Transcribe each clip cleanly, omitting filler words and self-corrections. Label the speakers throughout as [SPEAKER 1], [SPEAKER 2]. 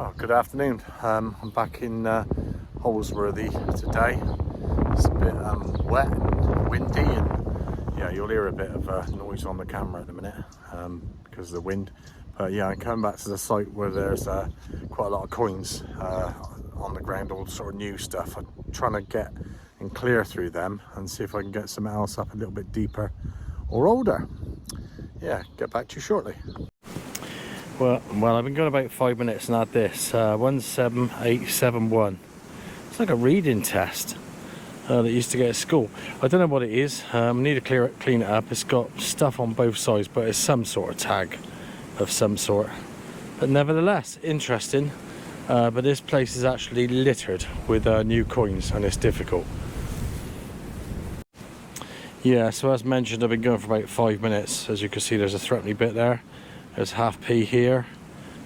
[SPEAKER 1] Oh, good afternoon. I'm back in Holesworthy today. It's a bit wet and windy, and yeah, you'll hear a bit of noise on the camera at the minute because of the wind. But yeah, I'm coming back to the site where there's quite a lot of coins on the ground, all sort of new stuff. I'm trying to get and clear through them and see if I can get something else up a little bit deeper or older. Yeah, get back to you shortly. Well, I've been going about 5 minutes and had this 17871. It's like a reading test that you used to get at school. I don't know what it is. I need to clean it up. It's got stuff on both sides, but it's some sort of tag of some sort. But nevertheless, interesting. But this place is actually littered with new coins, and it's difficult. Yeah, so as mentioned, I've been going for about 5 minutes. As you can see, there's a threepenny bit there. There's half p here,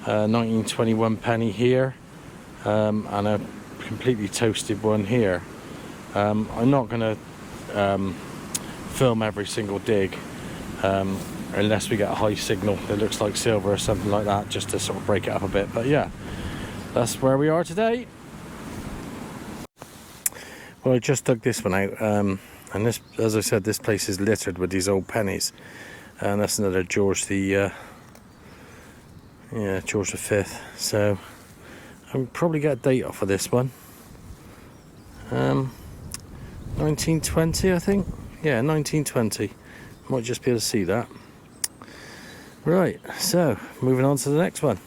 [SPEAKER 1] 1921 penny here, and a completely toasted one here. I'm not going to film every single dig unless we get a high signal that looks like silver or something like that, just to sort of break it up a bit. But yeah, that's where we are today. Well, I just dug this one out, and this, as I said, this place is littered with these old pennies, and that's another George the George V. So I'll probably get a date off of this one. 1920, I think. Yeah, 1920. Might just be able to see that. Right, so moving on to the next one.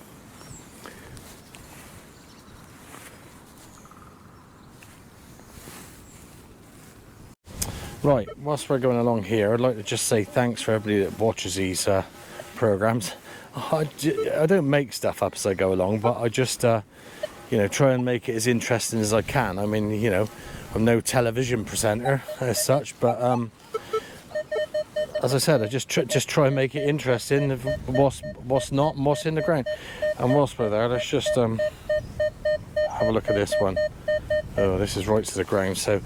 [SPEAKER 1] Right, whilst we're going along here, I'd like to just say thanks for everybody that watches these programs. I don't make stuff up as I go along, but I just try and make it as interesting as I can. I mean, I'm no television presenter as such, but as I said, I just try and make it interesting. What's not, and what's in the ground. And whilst we're there, let's just have a look at this one. Oh, this is right to the ground, so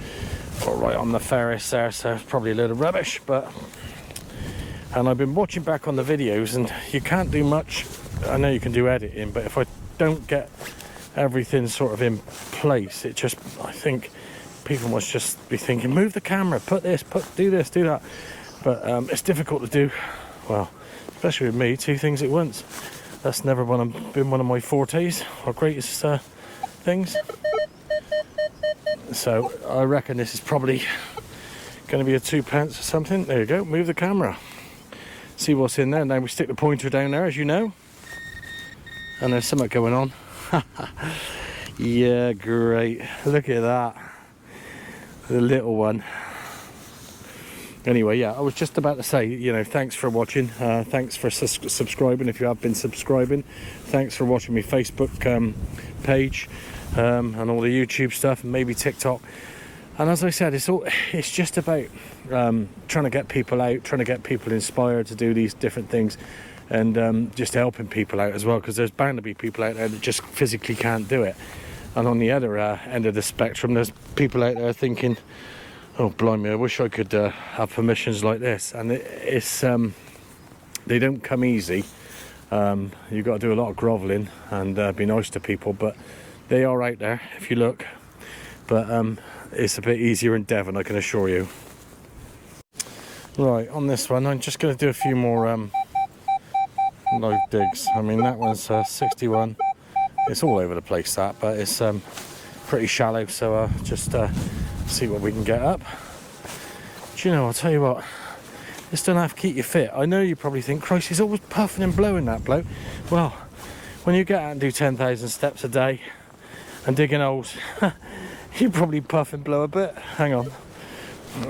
[SPEAKER 1] right on the Ferris there, so it's probably a load of rubbish, but. And I've been watching back on the videos, and you can't do much. I know you can do editing, but if I don't get everything sort of in place, I think people must just be thinking, move the camera, do this, do that. But it's difficult to do, well, especially with me, two things at once. That's never been one of my fortes or greatest things. So I reckon this is probably going to be a 2p or something. There you go, move the camera. See what's in there. Now we stick the pointer down there, as you know, and there's something going on. Yeah, great, look at that, the little one. Anyway, yeah, I was just about to say, thanks for watching, thanks for subscribing if you have been subscribing, thanks for watching my Facebook page and all the YouTube stuff, and maybe TikTok. And as I said, it's just about trying to get people out, trying to get people inspired to do these different things, and just helping people out as well, because there's bound to be people out there that just physically can't do it. And on the other end of the spectrum, there's people out there thinking, oh blimey, I wish I could have permissions like this. And it's they don't come easy. You've got to do a lot of grovelling and be nice to people, but they are out there if you look. But it's a bit easier in Devon, I can assure you. Right, on this one, I'm just going to do a few more live digs. I mean, that one's 61. It's all over the place, that, but it's pretty shallow, so just see what we can get up. Do you know, I'll tell you what, this don't have to keep you fit. I know you probably think, Christ, he's always puffing and blowing, that bloke. Well, when you get out and do 10,000 steps a day and digging holes, you probably puff and blow a bit. Hang on,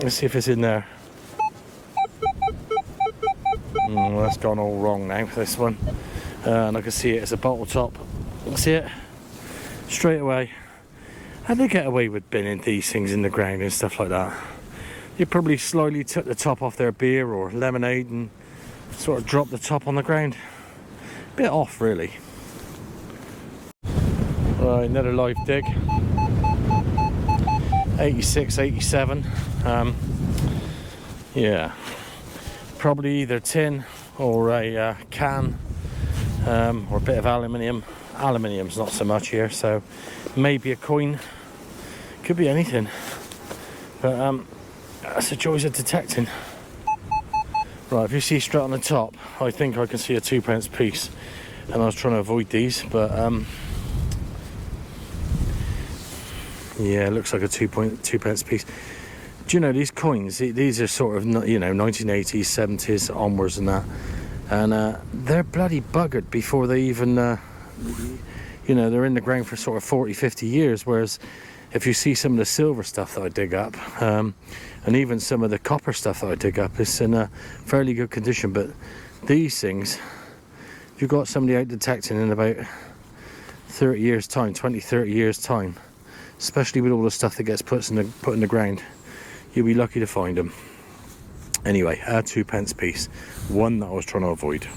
[SPEAKER 1] let's see if it's in there. That's gone all wrong now, this one. And I can see it, it's a bottle top. See it? Straight away. How do they get away with binning these things in the ground and stuff like that? You probably slightly took the top off their beer or lemonade and sort of dropped the top on the ground. Bit off, really. Right, another live dig. 86, 87. Yeah, probably either tin or a can or a bit of aluminium. Aluminium's not so much here, so maybe a coin, could be anything. But that's the joys of detecting. Right, if you see straight on the top, I think I can see a 2p piece, and I was trying to avoid these, but yeah, it looks like a 2p piece. Do you know, these coins, these are sort of, you know, 1980s, 70s onwards and that, and they're bloody buggered before they even, you know, they're in the ground for sort of 40, 50 years, whereas if you see some of the silver stuff that I dig up, and even some of the copper stuff that I dig up, it's in a fairly good condition. But these things, if you've got somebody out detecting in about 30 years time, 20, 30 years time, especially with all the stuff that gets put in the ground, you'll be lucky to find them. Anyway, a 2p piece, one that I was trying to avoid.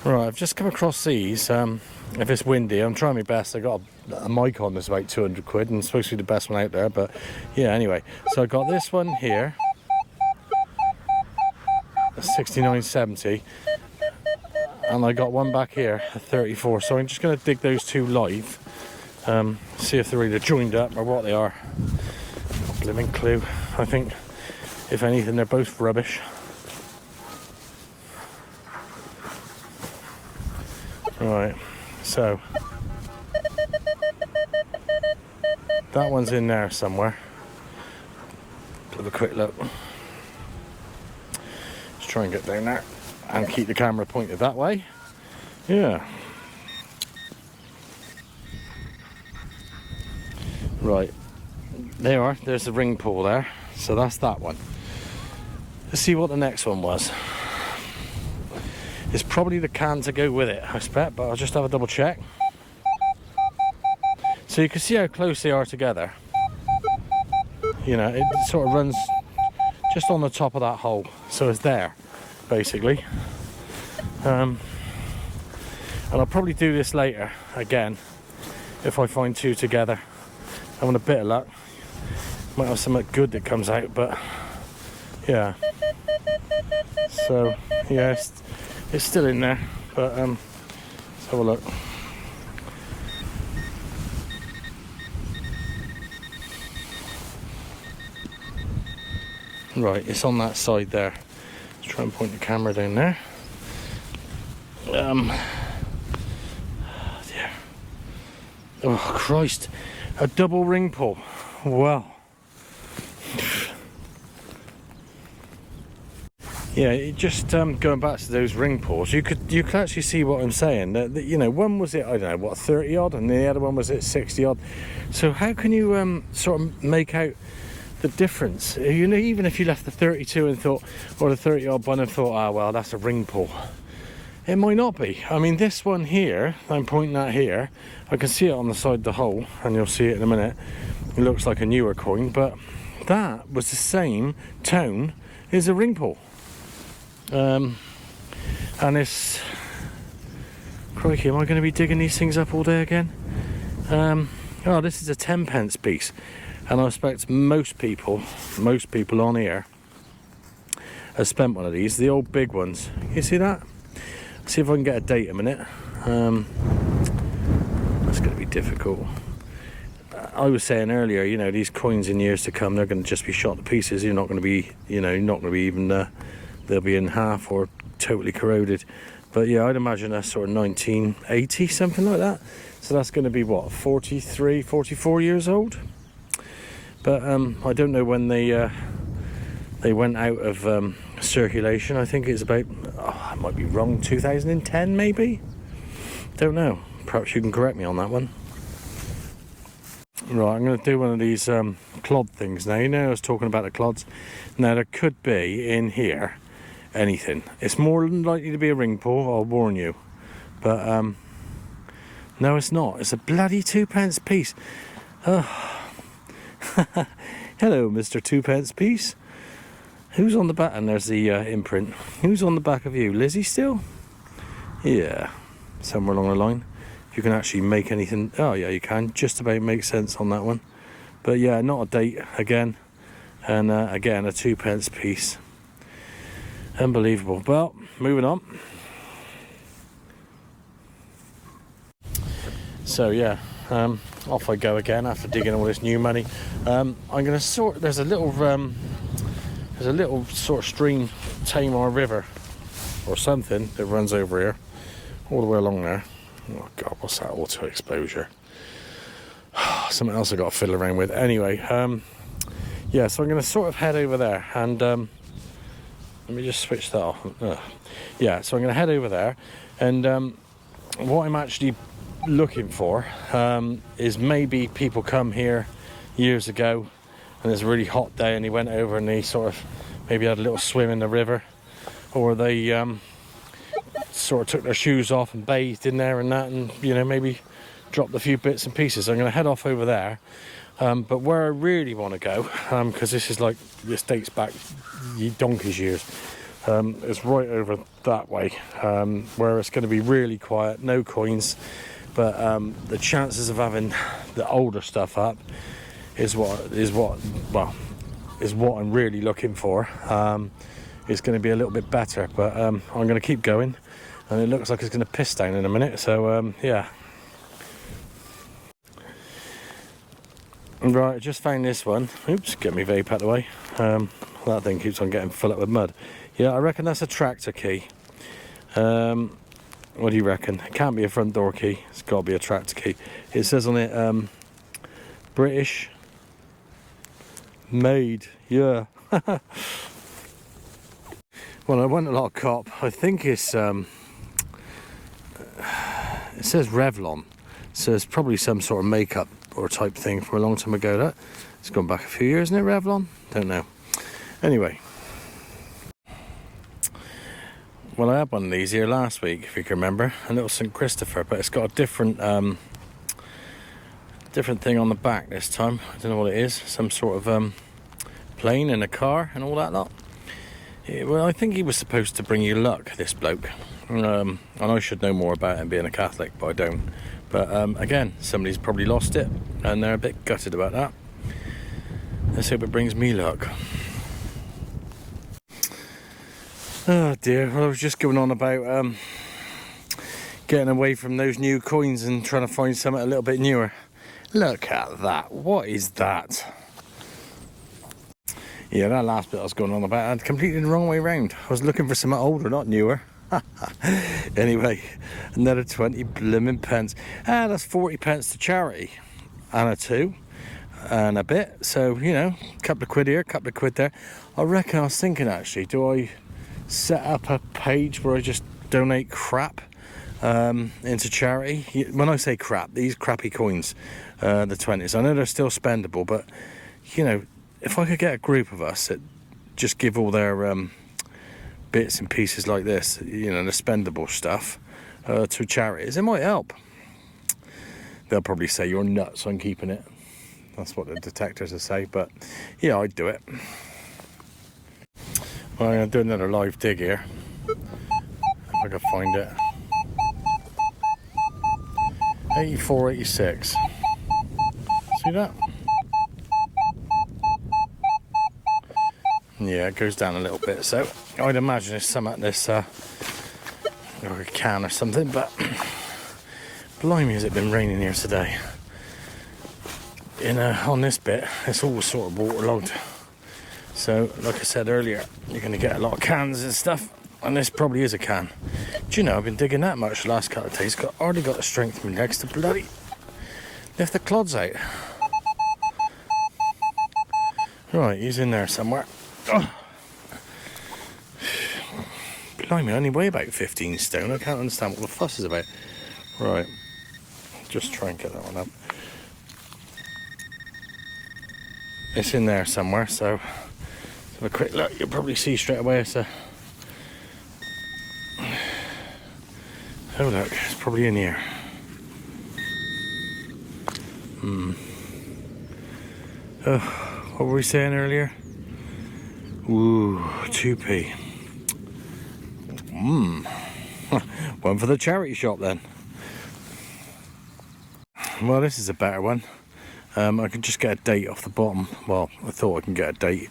[SPEAKER 1] Right, I've just come across these. If it's windy, I'm trying my best. I got a mic on that's about 200 quid, and it's supposed to be the best one out there, but yeah, anyway. So I got this one here, a 69.70, and I got one back here, a 34. So I'm just going to dig those two live, see if they're either joined up or what they are. Not a blimmin' clue. I think, if anything, they're both rubbish. Right, so that one's in there somewhere. Have a quick look. Let's try and get down there and keep the camera pointed that way. Yeah. Right, there are. There's the ring pull there. So that's that one. Let's see what the next one was. It's probably the can to go with it, I expect, but I'll just have a double check. So you can see how close they are together. You know, it sort of runs just on the top of that hole, so it's there, basically. And I'll probably do this later again if I find two together. I'm with a bit of luck, might have something good that comes out, but yeah. So yeah, it's still in there, but let's have a look. Right, it's on that side there. Let's try and point the camera down there. Oh dear. Oh Christ, a double ring pull. Wow. Yeah, it just going back to those ring pulls, you could actually see what I'm saying. That, you know, one was it, I don't know what, 30 odd, and the other one was at 60 odd. So how can you sort of make out the difference? You know, even if you left the 32 and thought, or the 30 odd one and thought, ah, well, that's a ring pull. It might not be. I mean, this one here, I'm pointing at here, I can see it on the side of the hole, and you'll see it in a minute. It looks like a newer coin, but that was the same tone as a ring pull. And it's, crikey, am I going to be digging these things up all day again? Oh, this is a 10p piece, and I expect most people on here have spent one of these, the old big ones. You see that? See if I can get a date a minute. That's going to be difficult. I was saying earlier, you know, these coins in years to come, they're going to just be shot to pieces. You're not going to be, you know, not going to be even, they'll be in half or totally corroded. But yeah, I'd imagine that's sort of 1980, something like that. So that's going to be what, 43, 44 years old. But I don't know when they went out of circulation. I think it's about, oh, I might be wrong, 2010 maybe? Don't know. Perhaps you can correct me on that one. Right, I'm going to do one of these clod things now. You know, I was talking about the clods. Now, there could be in here anything. It's more likely to be a ring pull, I'll warn you. But no, it's not. It's a bloody 2p piece. Oh. Hello, Mr. 2p piece. Who's on the back? And there's the imprint. Who's on the back of you? Lizzie still? Yeah, somewhere along the line. You can actually make anything. Oh yeah, you can just about make sense on that one. But yeah, not a date again, and again a 2p piece. Unbelievable. Well, moving on. So yeah, off I go again after digging all this new money. I'm gonna sort. There's a little sort of stream, Tamar River or something that runs over here, all the way along there. Oh God, what's that? Auto exposure. Something else I got to fiddle around with. Anyway, yeah, so I'm going to sort of head over there, and let me just switch that off. Yeah, so I'm going to head over there, and what I'm actually looking for is maybe people come here years ago, and it's a really hot day, and he went over and he sort of maybe had a little swim in the river, or they sort of took their shoes off and bathed in there and that, and you know, maybe dropped a few bits and pieces. I'm going to head off over there, but where I really want to go, because this dates back donkey's years, is right over that way, where it's going to be really quiet, no coins, but the chances of having the older stuff up is what I'm really looking for. It's going to be a little bit better, but I'm going to keep going, and it looks like it's going to piss down in a minute, so yeah. Right, I just found this one. Oops, get me vape out of the way. That thing keeps on getting full up with mud. Yeah, I reckon that's a tractor key. What do you reckon? It can't be a front door key. It's got to be a tractor key. It says on it, British made. Yeah. Well, I went a lot of cop. I think it's it says Revlon, so it's probably some sort of makeup or type thing from a long time ago. That it's gone back a few years, isn't it, Revlon? Don't know. Anyway, well, I had one of these here last week, if you can remember, a little St. Christopher, but it's got a different thing on the back this time. I don't know what it is. Some sort of plane and a car and all that lot. Well, I think he was supposed to bring you luck, this bloke. And I should know more about him being a Catholic, but I don't. But again, somebody's probably lost it, and they're a bit gutted about that. Let's hope it brings me luck. Oh dear, well, I was just going on about getting away from those new coins and trying to find something a little bit newer. Look at that, what is that? Yeah, that last bit I was going on about, I had completely the wrong way round. I was looking for something older, not newer. Anyway, another 20 blooming pence. That's 40 pence to charity, and a 2 and a bit, so you know, a couple of quid here, a couple of quid there. I reckon I was thinking, actually, do I set up a page where I just donate crap into charity? When I say crap, these crappy coins, the 20s, I know they're still spendable, but you know, if I could get a group of us that just give all their bits and pieces like this, you know, the spendable stuff, to charities, it might help. They'll probably say you're nuts on keeping it. That's what the detectors will say, but yeah, I'd do it. Well, I'm going to do another live dig here, if I can find it. 84, 86. See that? Yeah, it goes down a little bit, so I'd imagine it's some at this or a can or something, but blimey, has it been raining here today. On this bit, it's all sort of waterlogged. So, like I said earlier, you're going to get a lot of cans and stuff, and this probably is a can. Do you know, I've been digging that much the last couple of days, already got the strength in my legs to bloody lift the clods out. Right, he's in there somewhere. Oh. Blimey, I only weigh about 15 stone. I can't understand what the fuss is about. Right, just try and get that one up. It's in there somewhere, so have a quick look. You'll probably see straight away it's a... Oh look, it's probably in here. Oh, what were we saying earlier? Ooh, 2p. One for the charity shop then. Well, this is a better one. I can just get a date off the bottom. Well, I thought I can get a date.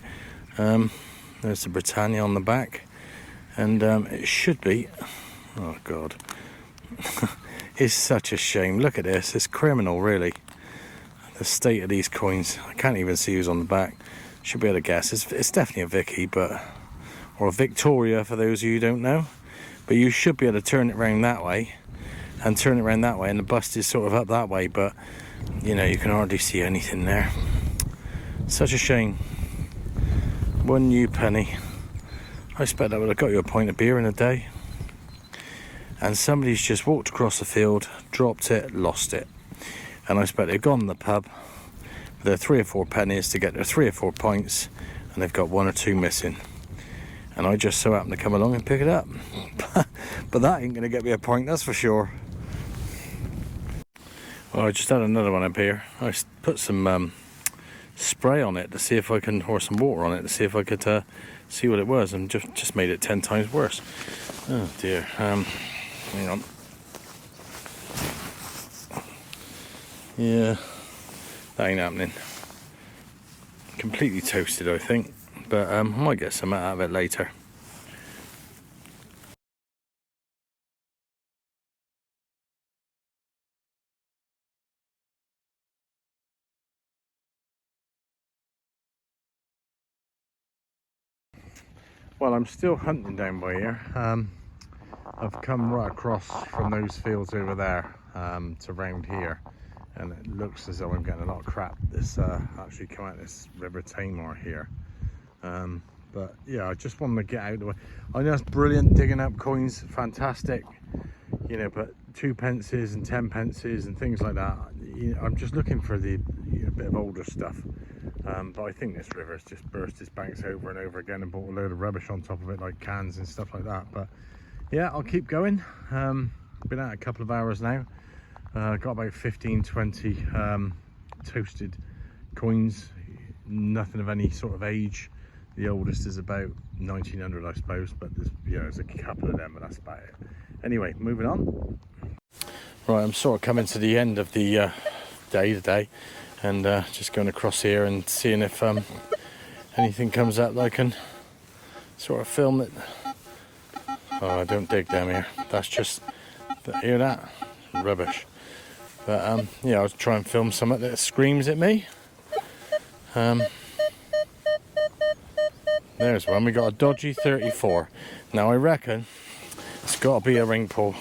[SPEAKER 1] There's the Britannia on the back, and it should be, oh god, It's such a shame. Look at this. It's criminal, really. The state of these coins. I can't even see who's on the back. Should be able to guess. It's definitely a Vicky, but or a Victoria for those of you who don't know. But you should be able to turn it around that way and turn it around that way, and the bust is sort of up that way, but you know, you can hardly see anything there. Such a shame. One new penny. I expect that would have got you a pint of beer in a day. And somebody's just walked across the field, dropped it, lost it. And I expect they've gone to the pub with their 3 or 4 pennies to get their 3 or 4 pints, and they've got 1 or 2 missing. And I just so happen to come along and pick it up. But that ain't going to get me a pint, that's for sure. Well, I just had another one up here. I put some spray on it to see if I can, or some water on it to see if I could see what it was, and just made it 10 times worse. Oh dear. Hang on. Yeah, that ain't happening. Completely toasted, I think, but I might get some out of it later. Well, I'm still hunting down by here. I've come right across from those fields over there to round here, and it looks as though I'm getting a lot of crap that's actually come out this River Tamar here. But yeah, I just wanted to get out of the way. I know it's brilliant digging up coins, fantastic, you know, but 2 pences and 10 pences and things like that. You know, I'm just looking for the bit of older stuff. But I think this river's just burst its banks over and over again and brought a load of rubbish on top of it, like cans and stuff like that. But yeah, I'll keep going. Been out a couple of hours now. Got about 15-20 toasted coins, nothing of any sort of age. The oldest is about 1900, I suppose, but there's a couple of them, but that's about it. Anyway, moving on. Right, I'm sort of coming to the end of the day today, and just going across here and seeing if anything comes up that I can sort of film it. Oh, I don't dig down here. That's just, hear that? Rubbish. But yeah, I'll try and film something that screams at me. There's one. We got a dodgy 34. Now I reckon it's got to be a ring pull.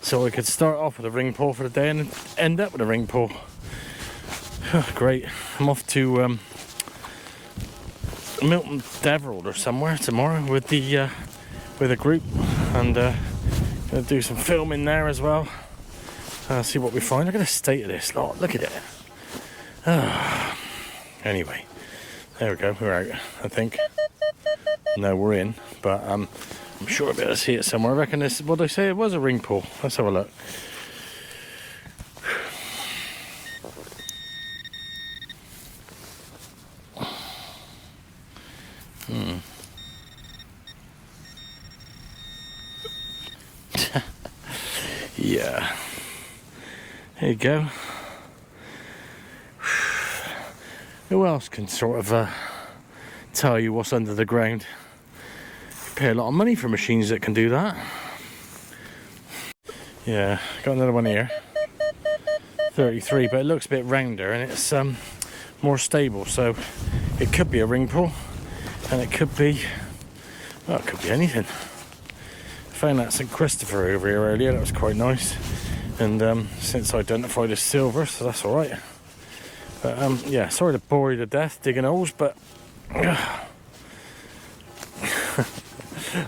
[SPEAKER 1] So I could start off with a ring pull for the day and end up with a ring pull. Great. I'm off to Milton Deverell or somewhere tomorrow with a group, and gonna do some filming there as well. See what we find. Look at the state of this lot. Look at it. Anyway, there we go. We're out, I think. No, we're in, but I'm sure I'll be able to see it somewhere. I reckon this, what they say, it was a ring pull. Let's have a look. Yeah. There you go. Who else can sort of tell you what's under the ground? You pay a lot of money for machines that can do that. Yeah, got another one here. 33, but it looks a bit rounder and it's more stable, so it could be a ring pull, and it could be, well, it could be anything. Found that St. Christopher over here earlier. That was quite nice, and since I identified as silver, so that's all right. But yeah, sorry to bore you to death digging holes, but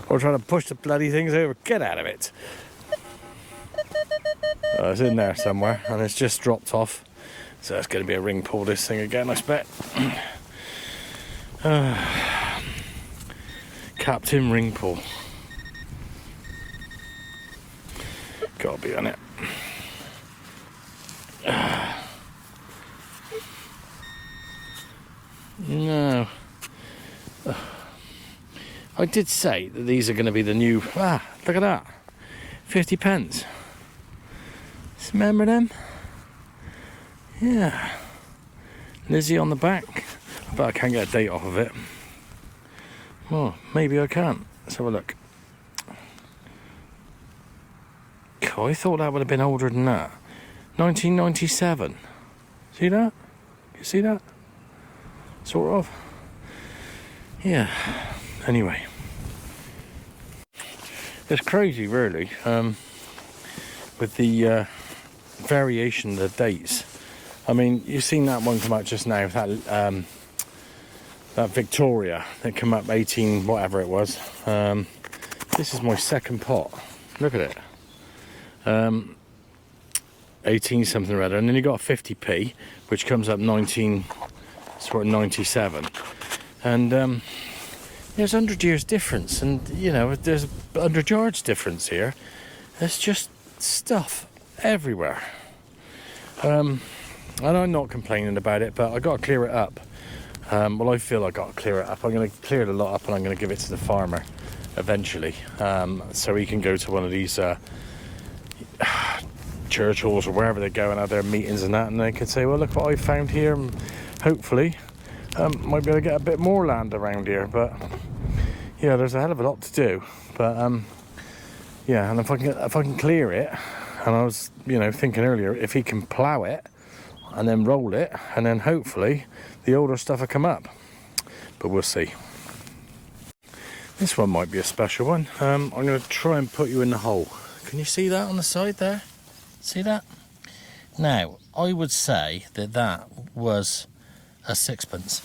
[SPEAKER 1] or trying to push the bloody things over. Get out of it. Oh, it's in there somewhere, and it's just dropped off, so it's going to be a ring pull this thing again, I expect. Captain Ring Pull. Gotta be on it. No. I did say that these are going to be the new... look at that. 50 pence. Remember them? Yeah. Lizzie on the back. But I can't get a date off of it. Well, maybe I can't. Let's have a look. I thought that would have been older than that. 1997. See that? You see that? Sort of. Yeah. Anyway. It's crazy, really, with the variation of the dates. I mean, you've seen that one come out just now, that Victoria that came up 18 whatever it was. This is my second pot. Look at it. 18 something or other, and then you got a 50p, which comes up 1997, and there's 100 years difference, and you know, there's 100 yards difference here. There's just stuff everywhere. And I'm not complaining about it, but I got to clear it up. Well, I feel I got to clear it up. I'm going to clear it a lot up, and I'm going to give it to the farmer eventually, so he can go to one of these church halls or wherever they go and have their meetings and that, and they can say, well, look what I found here, and hopefully might be able to get a bit more land around here. But yeah, there's a hell of a lot to do. But yeah, and if I can clear it, and I was, you know, thinking earlier, if he can plough it and then roll it, and then hopefully the older stuff will come up. But we'll see. This one might be a special one. I'm going to try and put you in the hole. Can you see that on the side there? See that? Now, I would say that that was a sixpence.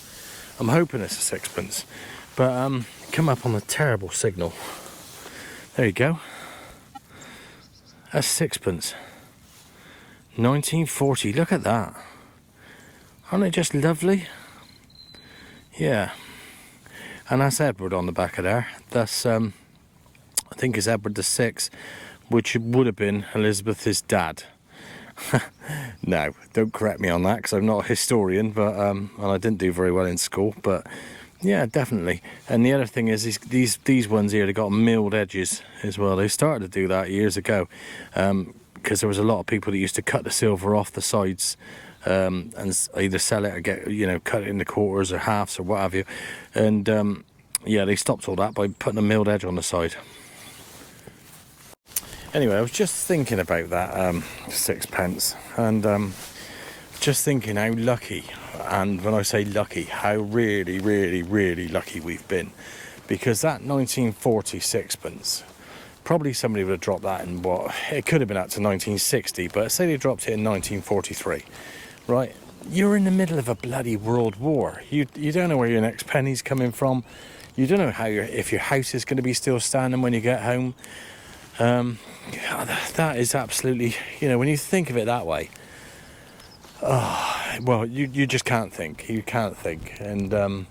[SPEAKER 1] I'm hoping it's a sixpence, but come up on a terrible signal. There you go. That's sixpence. 1940. Look at that. Aren't they just lovely? Yeah. And that's Edward on the back of there. That's I think it's Edward VI, which would have been Elizabeth's dad. No, don't correct me on that, because I'm not a historian, but and I didn't do very well in school. But yeah, definitely. And the other thing is these ones here, they got milled edges as well. They started to do that years ago, because there was a lot of people that used to cut the silver off the sides, and either sell it or get, you know, cut it into quarters or halves or what have you. And yeah, they stopped all that by putting a milled edge on the side. Anyway, I was just thinking about that sixpence, and just thinking how lucky, and when I say lucky, how really, really, really lucky we've been, because that 1940 sixpence, probably somebody would have dropped that in what, it could have been up to 1960, but say they dropped it in 1943, right? You're in the middle of a bloody world war. You don't know where your next penny's coming from. You don't know how if your house is going to be still standing when you get home. That is absolutely, you know, when you think of it that way, well, you just can't think. You can't think. And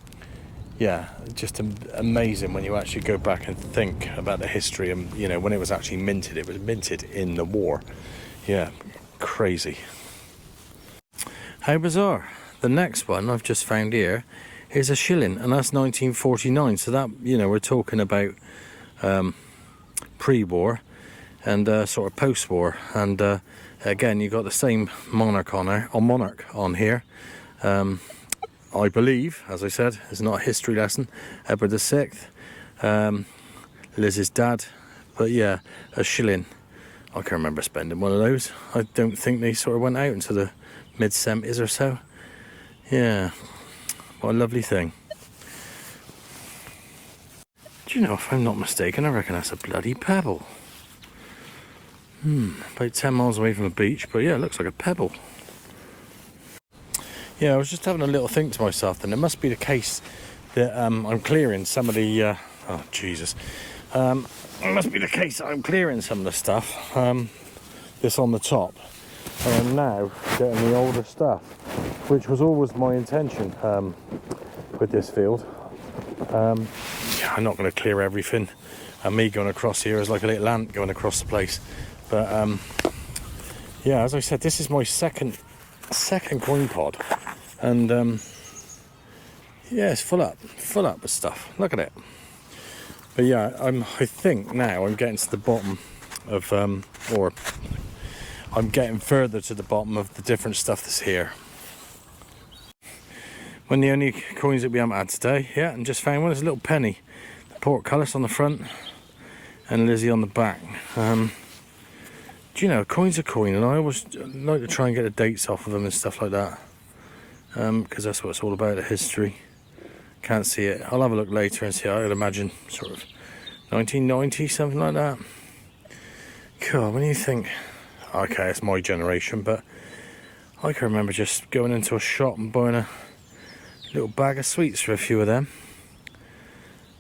[SPEAKER 1] yeah, just amazing when you actually go back and think about the history, and you know, when it was actually minted. It was minted in the war. Yeah, crazy. How bizarre. The next one I've just found here is a shilling, and that's 1949. So that, you know, we're talking about pre-war and sort of post-war, and again, you got the same monarch on here. I believe, as I said, it's not a history lesson. Edward VI, Liz's dad, but yeah, a shilling. I can remember spending one of those. I don't think they sort of went out into the mid-70s or so. Yeah, what a lovely thing. Do you know, if I'm not mistaken, I reckon that's a bloody pebble. About 10 miles away from the beach, but yeah, it looks like a pebble. Yeah, I was just having a little think to myself, then it must be the case that I'm clearing some of the, oh Jesus. It must be the case that I'm clearing some of the stuff that's on the top. And I'm now getting the older stuff, which was always my intention with this field. Yeah, I'm not going to clear everything, and me going across here is like a little ant going across the place. But yeah, as I said, this is my second coin pod, and yeah, it's full up with stuff. Look at it. But yeah, I think now I'm getting to the bottom of or I'm getting further to the bottom of the different stuff that's here. One of the only coins that we haven't had today, yeah, and just found one. It's a little penny. The portcullis on the front and Lizzie on the back. Do you know, a coin's a coin, and I always like to try and get the dates off of them and stuff like that, because that's what it's all about, the history. Can't see it. I'll have a look later and see. I would imagine sort of 1990, something like that. Cool. When you think, okay, it's my generation, but I can remember just going into a shop and buying a little bag of sweets for a few of them.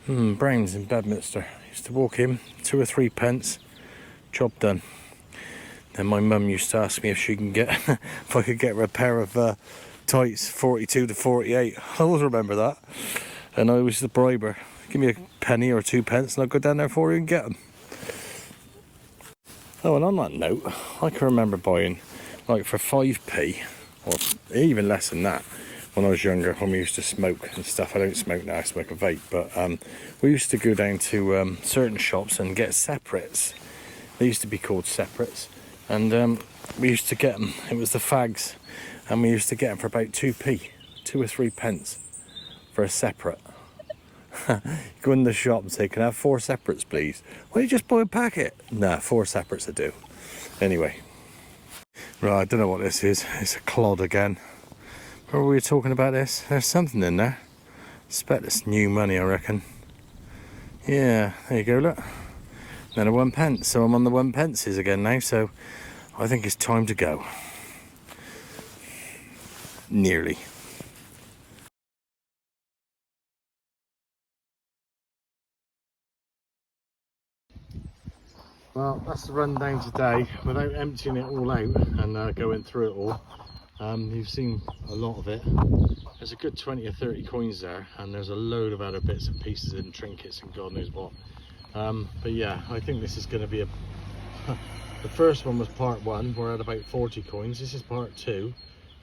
[SPEAKER 1] Browns in Bedminster. Used to walk in, 2 or 3 pence, job done. Then my mum used to ask me if she can get, if I could get her a pair of tights, 42 to 48. I always remember that. And I was the bribe her. Give me a penny or 2 pence and I'll go down there for you and get them. Oh, and on that note, I can remember buying, like for 5p, or even less than that, when I was younger, when we used to smoke and stuff. I don't smoke now, I smoke a vape, but we used to go down to certain shops and get separates. They used to be called separates, and we used to get them. It was the fags, and we used to get them for about 2p, 2 or 3 pence for a separate. Go in the shop and say, can I have 4 separates, please? Why don't you just buy a packet? Nah, 4 separates would do. Anyway, right, I don't know what this is. It's a clod again. Where were we talking about this? There's something in there. I expect it's new money, I reckon. Yeah, there you go, look. Then a 1 pence. So I'm on the 1 pences again now, so I think it's time to go. Nearly. Well, that's the rundown today. Without emptying it all out and going through it all, you've seen a lot of it. There's a good 20 or 30 coins there, and there's a load of other bits and pieces and trinkets and God knows what. But yeah, I think this is going to be a... The first one was part 1, we're at about 40 coins. This is part 2.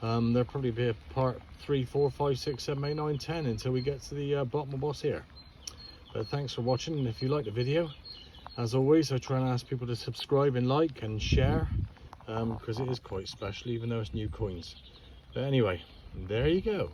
[SPEAKER 1] There'll probably be a part 3, 4, 5, 6, 7, 8, 9, 10 until we get to the bottom of what's here. But thanks for watching, and if you like the video, as always, I try and ask people to subscribe and like and share, because it is quite special, even though it's new coins. But anyway, there you go.